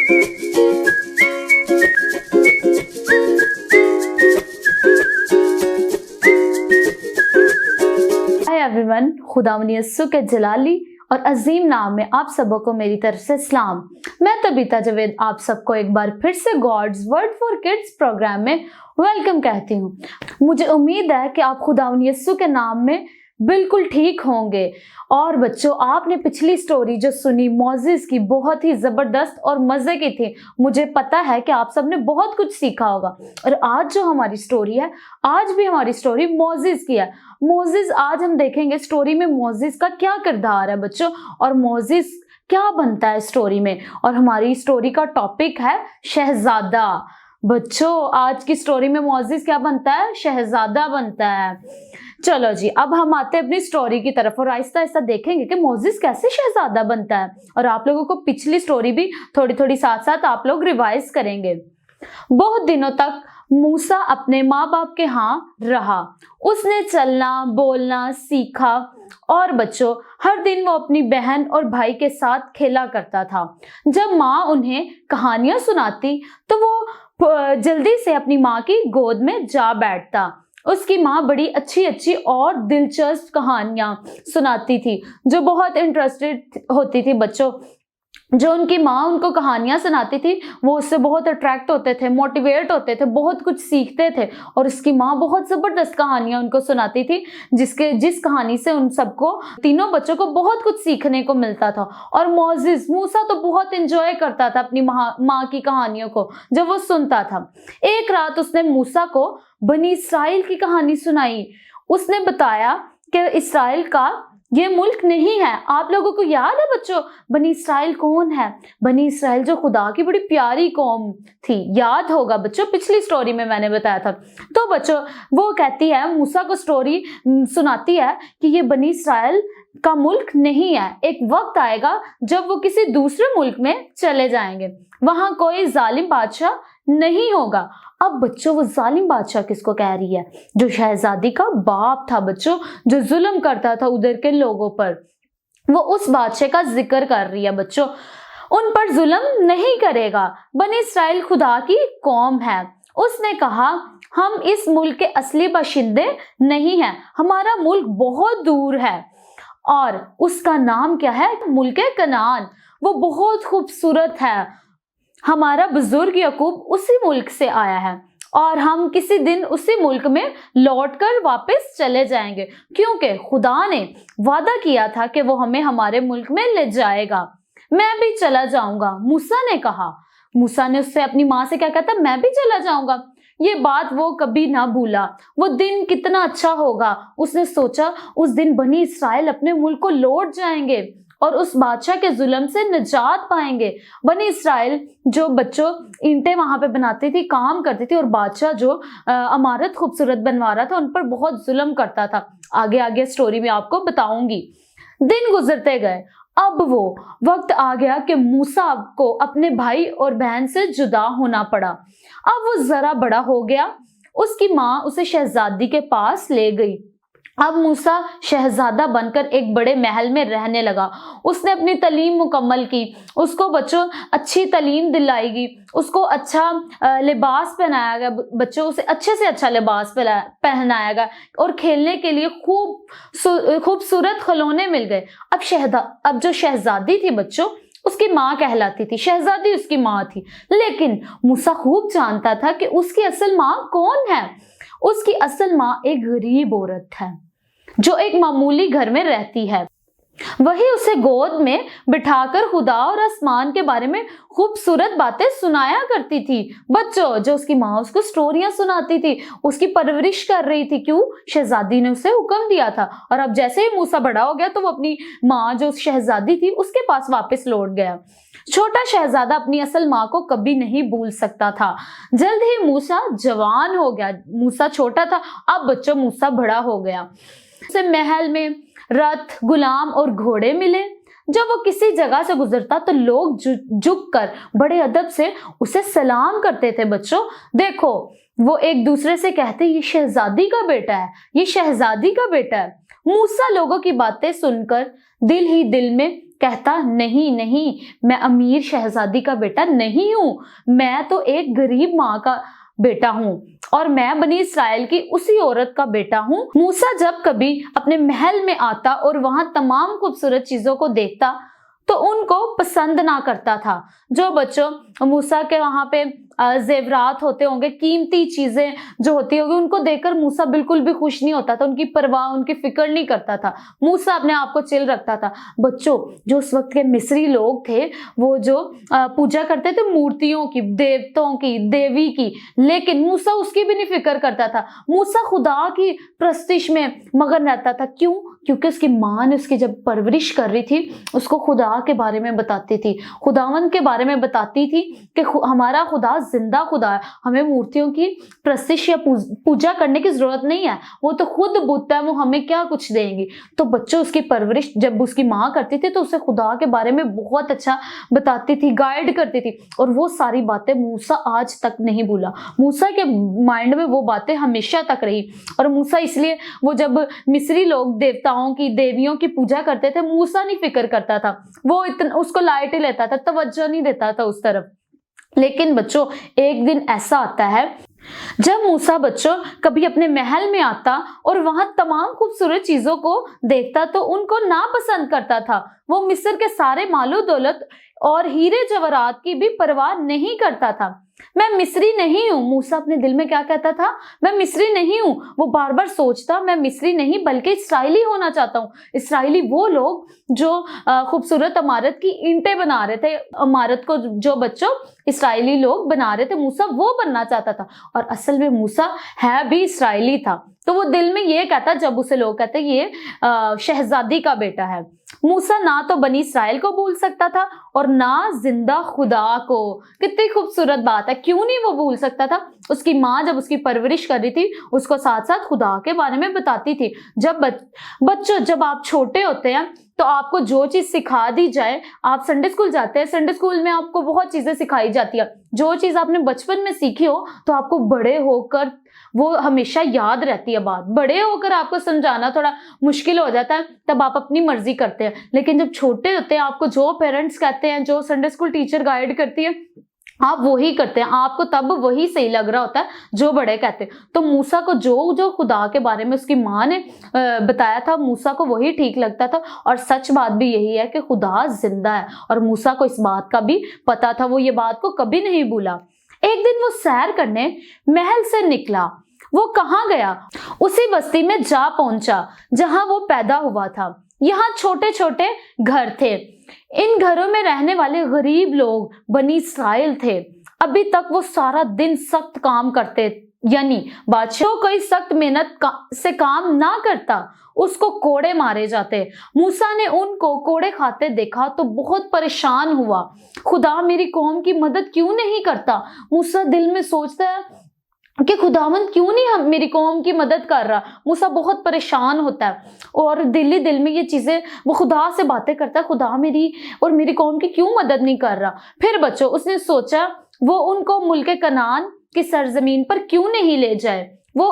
Hi everyone, खुदावंद यसु के जलाली और अजीम नाम में आप सबों को मेरी तरफ से सलाम। मैं तबीता जवेद आप सबको एक बार फिर से God's word for kids programme में वेलकम कहती हूँ। मुझे उम्मीद है कि आप खुदावंद यसु के नाम में बिल्कुल ठीक होंगे। और बच्चों, आपने पिछली स्टोरी जो सुनी मोजेस की, बहुत ही जबरदस्त और मजे की थी। मुझे पता है कि आप सबने बहुत कुछ सीखा होगा। और आज जो हमारी स्टोरी है, आज भी हमारी स्टोरी मोजेस की है। मोजेस, आज हम देखेंगे स्टोरी में मोजेस का क्या किरदार है बच्चों, और मोजेस क्या बनता है स्टोरी में। और हमारी स्टोरी का टॉपिक है शहजादा। बच्चों, आज की स्टोरी में मोजेस क्या बनता है? शहजादा बनता है। चलो जी, अब हम आते हैं अपनी स्टोरी की तरफ और आहिस्ता आहिस्ता देखेंगे कि मोजेस कैसे शहजादा बनता है। और आप लोगों को पिछली स्टोरी भी थोड़ी थोड़ी साथ साथ आप लोग रिवाइज करेंगे। बहुत दिनों तक मूसा अपने माँ बाप के यहाँ रहा। उसने चलना बोलना सीखा और बच्चों, हर दिन वो अपनी बहन और भाई के साथ खेला करता था। जब माँ उन्हें कहानियां सुनाती तो वो जल्दी से अपनी माँ की गोद में जा बैठता। उसकी माँ बड़ी अच्छी अच्छी और दिलचस्प कहानियां सुनाती थी जो बहुत इंटरेस्टेड होती थी बच्चों। जो उनकी माँ उनको कहानियां सुनाती थी वो उससे बहुत अट्रैक्ट होते थे, मोटिवेट होते थे, बहुत कुछ सीखते थे। और उसकी माँ बहुत जबरदस्त कहानियां उनको सुनाती थी जिस कहानी से उन सबको, तीनों बच्चों को बहुत कुछ सीखने को मिलता था। और मोजेस, मूसा तो बहुत एंजॉय करता था अपनी माँ की कहानियों को जब वो सुनता था। एक रात उसने मूसा को बनी इस्राइल की कहानी सुनाई। उसने बताया कि इस्राइल का ये मुल्क नहीं है। आप लोगों को याद है बच्चों, बनी इस्राइल कौन है? बनी इस्राइल जो खुदा की बड़ी प्यारी कौम थी, याद होगा बच्चों, पिछली स्टोरी में मैंने बताया था। तो बच्चों, वो कहती है, मूसा को स्टोरी सुनाती है कि ये बनी इस्राइल का मुल्क नहीं है। एक वक्त आएगा जब वो किसी दूसरे मुल्क में चले जाएंगे, वहां कोई जालिम बादशाह नहीं होगा। अब बच्चों, वो जालिम बादशाह किसको कह रही है? जो शहजादी का बाप था बच्चों, जो जुल्म करता था उधर के लोगों पर, वो उस बादशाह का जिक्र कर रही है बच्चों। उन पर जुल्म नहीं करेगा। बनी इस्राइल खुदा की कौम है। उसने कहा, हम इस मुल्क के असली बाशिंदे नहीं हैं, हमारा मुल्क बहुत दूर है। और उसका नाम क्या है? मुल्क कनान। वो बहुत खूबसूरत है। हमारा बुजुर्ग याकूब उसी मुल्क से आया है और हम किसी दिन उसी मुल्क में लौटकर वापस चले जाएंगे, क्योंकि खुदा ने वादा किया था कि वो हमें हमारे मुल्क में ले जाएगा। मैं भी चला जाऊंगा, मूसा ने कहा। मूसा ने उससे अपनी माँ से क्या कहता? मैं भी चला जाऊंगा। ये बात वो कभी ना भूला। वो दिन कितना अच्छा होगा, उसने सोचा। उस दिन बनी इस्राइल अपने मुल्क को लौट जाएंगे और उस बादशाह के जुल्म से निजात पाएंगे। बनी इस्राइल जो बच्चों ईंटें वहां पे बनाती थी, काम करती थी, और बादशाह जो इमारत खूबसूरत बनवा रहा था उन पर बहुत जुल्म करता था। आगे आगे स्टोरी में आपको बताऊंगी। दिन गुजरते गए। अब वो वक्त आ गया कि मूसा को अपने भाई और बहन से जुदा होना पड़ा। अब वो जरा बड़ा हो गया। उसकी माँ उसे शहजादी के पास ले गई। अब मूसा शहजादा बनकर एक बड़े महल में रहने लगा। उसने अपनी तालीम मुकम्मल की, उसको बच्चों अच्छी तालीम दिलाएगी, उसको अच्छा लिबास पहनाया गया बच्चों, उसे अच्छे से अच्छा लिबास पहनाया गया और खेलने के लिए खूबसूरत खिलौने मिल गए। अब जो शहजादी थी बच्चों, उसकी माँ कहलाती थी, शहजादी उसकी माँ थी। लेकिन मूसा खूब जानता था कि उसकी असल माँ कौन है। उसकी असल माँ एक गरीब औरत है जो एक मामूली घर में रहती है। वही उसे गोद में बिठाकर खुदा और आसमान के बारे में खूबसूरत बातें सुनाया करती थी। बच्चों, जो उसकी माँ उसको स्टोरियां सुनाती थी, उसकी परवरिश कर रही थी। क्यों? शहजादी ने उसे हुक्म दिया था। और अब जैसे ही मूसा बड़ा हो गया तो वो अपनी माँ जो शहजादी थी उसके पास वापस लौट गया। छोटा शहजादा अपनी असल माँ को कभी नहीं भूल सकता था। जल्द ही मूसा जवान हो गया। मूसा छोटा था, अब बच्चों मूसा बड़ा हो गया। उसे महल में रथ, गुलाम और घोड़े मिले। जब वो किसी जगह से गुजरता तो लोग झुक कर बड़े अदब से उसे सलाम करते थे। बच्चों देखो, वो एक दूसरे से कहते, ये शहजादी का बेटा है, ये शहजादी का बेटा है। मूसा लोगों की बातें सुनकर दिल ही दिल में कहता नहीं नहीं, मैं अमीर शहजादी का बेटा नहीं हूँ, मैं तो एक गरीब माँ का बेटा हूँ और मैं बनी इसराइल की उसी औरत का बेटा हूँ। मूसा जब कभी अपने महल में आता और वहां तमाम खूबसूरत चीजों को देखता तो उनको पसंद ना करता था। जो बच्चों मूसा के वहां पे जेवरात होते होंगे, कीमती चीजें जो होती होगी, उनको देखकर मूसा बिल्कुल भी खुश नहीं होता था, उनकी परवाह उनकी फिक्र नहीं करता था। मूसा अपने आप को चिल रखता था। बच्चों, जो उस वक्त के मिस्री लोग थे वो जो पूजा करते थे मूर्तियों की, देवताओं की, देवी की, लेकिन मूसा उसकी भी नहीं फिक्र करता था। मूसा खुदा की प्रस्तिश में मगन रहता था। क्यों? क्योंकि उसकी माँ ने उसकी जब परवरिश कर रही थी उसको खुदा के बारे में बताती थी, खुदावंद के बारे में बताती थी कि हमारा खुदा जिंदा खुदा है, हमें मूर्तियों की प्रस्तिश या पूजा करने की जरूरत नहीं है, वो तो खुद बुत है, वो हमें क्या कुछ देंगी। तो बच्चों, उसकी परवरिश जब उसकी माँ करती थी तो उसे खुदा के बारे में बहुत अच्छा बताती थी, गाइड करती थी, और वो सारी बातें मूसा आज तक नहीं भूला। मूसा के माइंड में वो बातें हमेशा तक रही। और मूसा इसलिए, वो जब मिस्री लोग देवताओं की, देवियों की पूजा करते थे, मूसा नहीं फिक्र करता था, वो इतना उसको लाइट ही लेता था, तवज्जो नहीं देता था उस तरफ। लेकिन बच्चों, एक दिन ऐसा आता है जब मूसा बच्चों कभी अपने महल में आता और वहां तमाम खूबसूरत चीजों को देखता तो उनको नापसंद करता था। वो मिस्र के सारे मालो दौलत और हीरे जवाहरात की भी परवाह नहीं करता था। मैं मिस्री नहीं हूँ, मूसा अपने दिल में क्या कहता था? मैं मिस्री नहीं हूँ। वो बार बार सोचता, मैं मिस्री नहीं बल्कि इसराइली होना चाहता हूँ। इसराइली वो लोग जो खूबसूरत इमारत की ईंटें बना रहे थे, इमारत को जो बच्चों इसराइली लोग बना रहे थे, मूसा वो बनना चाहता था। और असल में मूसा है भी इसराइली था। तो वो दिल में ये कहता, जब उसे लोग कहते ये शहजादी का बेटा है। मूसा ना तो बनी इसराइल को भूल सकता था और ना जिंदा खुदा को। कितनी खूबसूरत बात है, क्यों नहीं वो भूल सकता था? उसकी माँ जब उसकी परवरिश कर रही थी उसको साथ साथ खुदा के बारे में बताती थी। जब बच्चों, जब आप छोटे होते हैं तो आपको जो चीज सिखा दी जाए, आप संडे स्कूल जाते हैं, संडे स्कूल में आपको बहुत चीजें सिखाई जाती है। जो चीज आपने बचपन में सीखी हो तो आपको बड़े होकर वो हमेशा याद रहती है बात। बड़े होकर आपको समझाना थोड़ा मुश्किल हो जाता है, तब आप अपनी मर्जी करते हैं। लेकिन जब छोटे होते हैं, आपको जो पेरेंट्स कहते हैं, जो संडे स्कूल टीचर गाइड करती है, आप वही करते हैं। आपको तब वही सही लग रहा होता है जो बड़े कहते हैं। तो मूसा को जो जो खुदा के बारे में उसकी माँ ने बताया था, मूसा को वही ठीक लगता था। और सच बात भी यही है कि खुदा जिंदा है, और मूसा को इस बात का भी पता था। वो ये बात को कभी नहीं भूला। एक दिन वो सैर करने महल से निकला। वो कहाँ गया? उसी बस्ती में जा पहुंचा जहां वो पैदा हुआ था। यहाँ छोटे छोटे घर थे। इन घरों में रहने वाले गरीब लोग बनी इसराइल थे। अभी तक वो सारा दिन सख्त काम करते, यानी बादशाह कोई सख्त मेहनत से काम ना करता, उसको कोड़े मारे जाते। मूसा ने उनको कोड़े खाते देखा तो बहुत परेशान हुआ। खुदा मेरी कौम की मदद क्यों नहीं करता? मूसा दिल में सोचता है कि खुदावंद क्यों नहीं हम मेरी कौम की मदद कर रहा। मूसा बहुत परेशान होता है और दिल में ये चीजें वो खुदा से बातें करता है, खुदा मेरी और मेरी कौम की क्यों मदद नहीं कर रहा। फिर बच्चों, उसने सोचा वो उनको मुल्क कनान की सरजमीन पर क्यों नहीं ले जाए। वो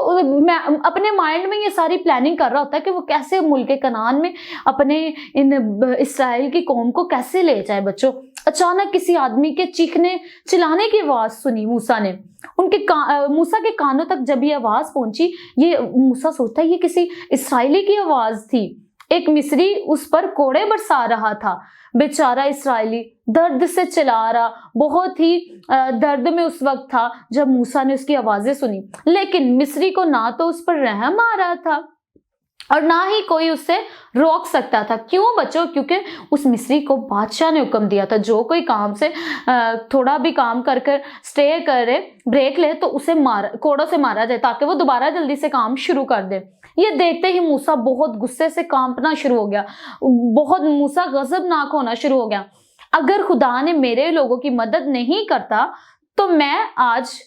अपने माइंड में ये सारी प्लानिंग कर रहा होता है कि वो कैसे मुल्क कनान में अपने इन इसराइल की कौम को कैसे ले जाए। बच्चों, अचानक किसी आदमी के चीखने चिल्लाने की आवाज सुनी मूसा ने। मूसा के कानों तक जब ये आवाज पहुंची, ये मूसा सोचता है ये किसी इसराइली की आवाज थी। एक मिस्री उस पर कोड़े बरसा रहा था। बेचारा इसराइली दर्द से चिल्ला रहा, बहुत ही दर्द में उस वक्त था जब मूसा ने उसकी आवाजें सुनी। लेकिन मिस्री को ना तो उस पर रहम आ रहा था और ना ही कोई उससे रोक सकता था। क्यों बच्चों? क्योंकि उस मिस्री को बादशाह ने हुक्म दिया था, जो कोई काम से थोड़ा भी काम कर स्टे करे, ब्रेक ले, तो उसे कोड़ों से मारा जाए ताकि वो दोबारा जल्दी से काम शुरू कर दे। ये देखते ही मूसा बहुत गुस्से से कांपना शुरू हो गया, बहुत मूसा गजबनाक होना शुरू हो गया। अगर खुदा ने मेरे लोगों की मदद नहीं करता तो मैं आज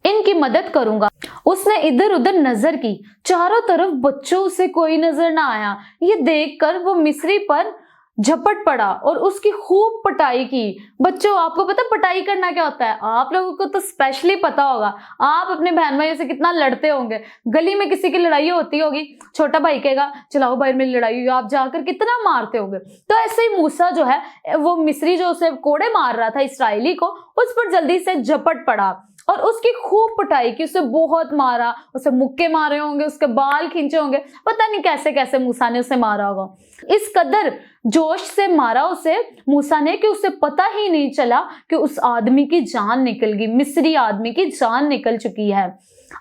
इनकी मदद करूंगा। उसने इधर उधर नजर की, चारों तरफ बच्चों से कोई नजर ना आया। ये देखकर वो मिस्री पर झपट पड़ा और उसकी खूब पिटाई की। बच्चों, आपको पता पिटाई करना क्या होता है? आप लोगों को तो स्पेशली पता होगा, आप अपने बहन भाइयों से कितना लड़ते होंगे। गली में किसी की लड़ाई होती होगी, छोटा भाई कहेगा चलाओ भाई मेरी लड़ाई हुई, आप जाकर कितना मारते होंगे। तो ऐसे ही मूसा जो है, वो मिस्री जो उसे कोड़े मार रहा था इस्राएली को, उस पर जल्दी से झपट पड़ा और उसकी खूब पिटाई की, उसे बहुत मारा, उसे मुक्के मारे होंगे, उसके बाल खींचे होंगे, पता नहीं कैसे कैसे मूसा ने उसे मारा होगा। इस कदर जोश से मारा उसे मूसा ने कि उसे पता ही नहीं चला कि उस आदमी की जान निकल गई, मिस्री आदमी की जान निकल चुकी है।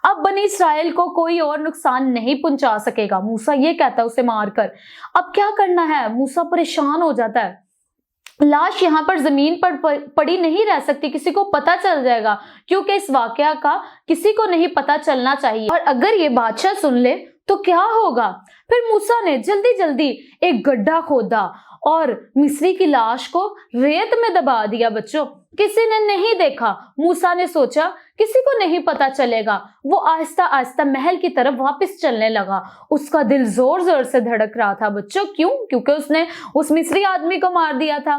अब बनी इस्राएल को कोई और नुकसान नहीं पहुंचा सकेगा, मूसा ये कहता है उसे मारकर। अब क्या करना है? मूसा परेशान हो जाता है। लाश यहाँ पर जमीन पर पड़ी नहीं रह सकती, किसी को पता चल जाएगा, क्योंकि इस वाकया का किसी को नहीं पता चलना चाहिए, और अगर ये बादशाह सुन ले तो क्या होगा। फिर मूसा ने जल्दी जल्दी एक गड्ढा खोदा और मिस्री की लाश को रेत में दबा दिया। बच्चों, किसी ने नहीं देखा। मूसा ने सोचा किसी को नहीं पता चलेगा। वो आहिस्ता आहिस्ता महल की तरफ वापस चलने लगा। उसका दिल जोर जोर से धड़क रहा था। बच्चों, क्यों? क्योंकि उसने उस मिस्री आदमी को मार दिया था,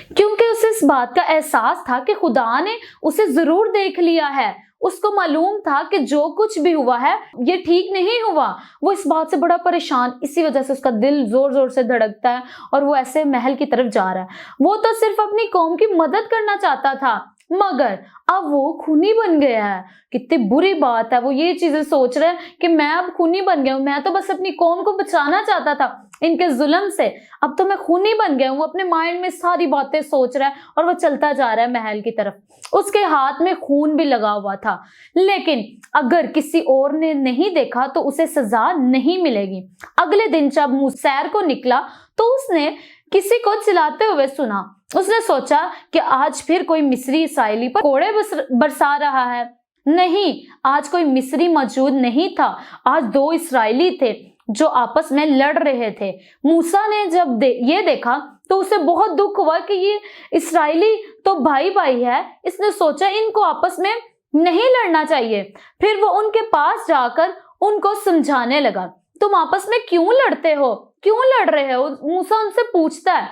क्योंकि उसे इस बात का एहसास था कि खुदा ने उसे जरूर देख लिया है। उसको मालूम था कि जो कुछ भी हुआ है ये ठीक नहीं हुआ। वो इस बात से बड़ा परेशान, इसी वजह से उसका दिल जोर जोर से धड़कता है और वो ऐसे महल की तरफ जा रहा है। वो तो सिर्फ अपनी कौम की मदद करना चाहता था, मगर अब वो खूनी बन गया है। कितनी बुरी बात है। वो ये चीजें सोच रहे हैं कि मैं अब खूनी बन गया हूं, मैं तो बस अपनी कौम को बचाना चाहता था इनके जुल्म से, अब तो मैं खूनी बन गया हूं। अपने माइंड में सारी बातें सोच रहा है और वो चलता जा रहा है महल की तरफ। उसके हाथ में खून भी लगा हुआ था, लेकिन अगर किसी और ने नहीं देखा तो उसे सजा नहीं मिलेगी। अगले दिन जब मूसा सैर को निकला तो उसने किसी को चिल्लाते हुए सुना। उसने सोचा कि आज फिर कोई मिस्री इस्राएली पर कोड़े बरसा रहा है। नहीं, आज कोई मिस्री मौजूद नहीं था। आज दो इस्राएली थे जो आपस में लड़ रहे थे। मूसा ने जब ये देखा तो उसे बहुत दुख हुआ कि ये इस्राएली तो भाई भाई है। इसने सोचा इनको आपस में नहीं लड़ना चाहिए। फिर वो उनके पास जाकर उनको समझाने लगा, तुम आपस में क्यों लड़ते हो, क्यों लड़ रहे हो? मूसा उनसे पूछता है,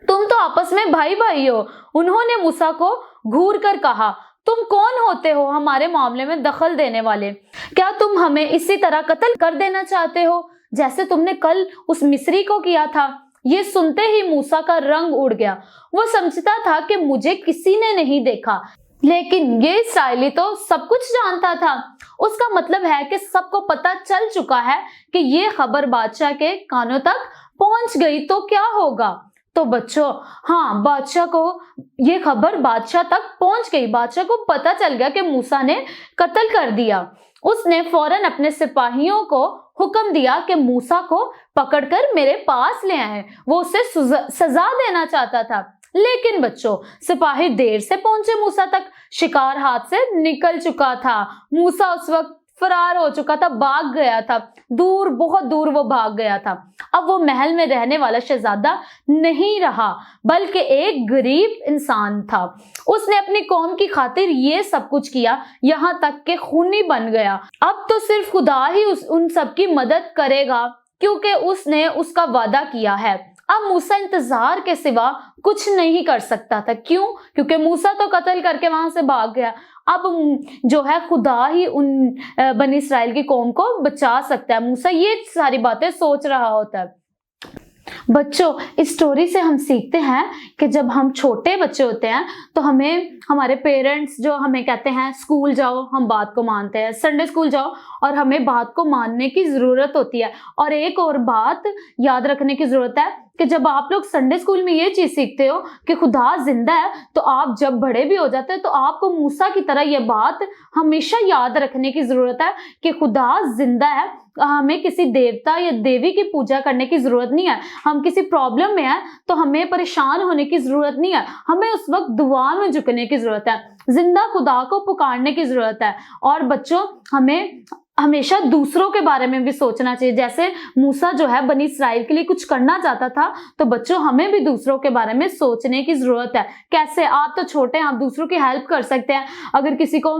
तुम तो आपस में भाई भाई हो। उन्होंने मूसा को घूर कर कहा, तुम कौन होते हो हमारे मामले में दखल देने वाले? क्या तुम हमें इसी तरह कत्ल कर देना चाहते हो जैसे तुमने कल उस मिस्री को किया था? ये सुनते ही मूसा का रंग उड़ गया। वो समझता था कि मुझे किसी ने नहीं देखा, लेकिन ये इस्राएली तो सब कुछ जानता था। उसका मतलब है कि सबको पता चल चुका है कि ये खबर बादशाह के कानों तक पहुंच गई तो क्या होगा। तो बच्चों, हाँ, बादशाह को ये खबर बादशाह तक पहुंच गई। बादशाह को पता चल गया कि मूसा ने कत्ल कर दिया। उसने फौरन अपने सिपाहियों को हुक्म दिया कि मूसा को पकड़कर मेरे पास ले आए। वो उसे सजा देना चाहता था, लेकिन बच्चों, सिपाही देर से पहुंचे मूसा तक। शिकार हाथ से निकल चुका था। मूसा उस वक्त फरार हो चुका था, भाग गया था, दूर, बहुत दूर वो भाग गया था। अब वो महल में रहने वाला शहजादा नहीं रहा, बल्कि एक गरीब इंसान था। उसने अपनी कौम की खातिर ये सब कुछ किया, यहाँ तक कि खूनी बन गया। अब तो सिर्फ खुदा ही उन सब की मदद करेगा, क्योंकि उसने उसका वादा किया है। अब मूसा इंतजार के सिवा कुछ नहीं कर सकता था। क्यों? क्योंकि मूसा तो कत्ल करके वहां से भाग गया। अब जो है खुदा ही उन बनी इस्राएल की कौम को बचा सकता है। मूसा ये सारी बातें सोच रहा होता है। बच्चों, इस स्टोरी से हम सीखते हैं कि जब हम छोटे बच्चे होते हैं तो हमें हमारे पेरेंट्स जो हमें कहते हैं स्कूल जाओ, हम बात को मानते हैं, संडे स्कूल जाओ, और हमें बात को मानने की जरूरत होती है। और एक और बात याद रखने की जरूरत है कि जब आप लोग संडे स्कूल में ये चीज सीखते हो कि खुदा जिंदा है, तो आप जब बड़े भी हो जाते हैं तो आपको मूसा की तरह ये बात हमेशा याद रखने की जरूरत है कि खुदा जिंदा है। हमें किसी देवता या देवी की पूजा करने की जरूरत नहीं है। हम किसी प्रॉब्लम में हैं तो हमें परेशान होने की जरूरत नहीं है। हमें उस वक्त दुआ में झुकने की जरूरत है, जिंदा खुदा को पुकारने की जरूरत है। और बच्चों, हमें हमेशा दूसरों के बारे में भी सोचना चाहिए। जैसे मूसा जो है बनी इसराइल के लिए कुछ करना चाहता था, तो बच्चों हमें भी दूसरों के बारे में सोचने की जरूरत है। कैसे? आप तो छोटे हैं, आप दूसरों की हेल्प कर सकते हैं। अगर किसी को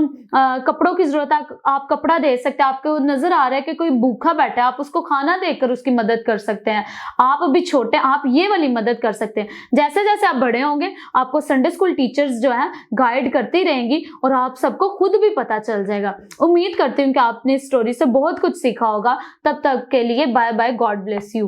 कपड़ों की जरूरत है, आप कपड़ा दे सकते हैं। आपको नजर आ रहा है कि कोई भूखा बैठा है, आप उसको खाना देकर उसकी मदद कर सकते हैं। आप अभी छोटे, आप ये वाली मदद कर सकते हैं। जैसे जैसे आप बड़े होंगे, आपको संडे स्कूल टीचर्स जो है गाइड करती रहेंगी और आप सबको खुद भी पता चल जाएगा। उम्मीद करती हूँ कि आपने इस स्टोरी से बहुत कुछ सीखा होगा। तब तक के लिए bye bye, God bless you.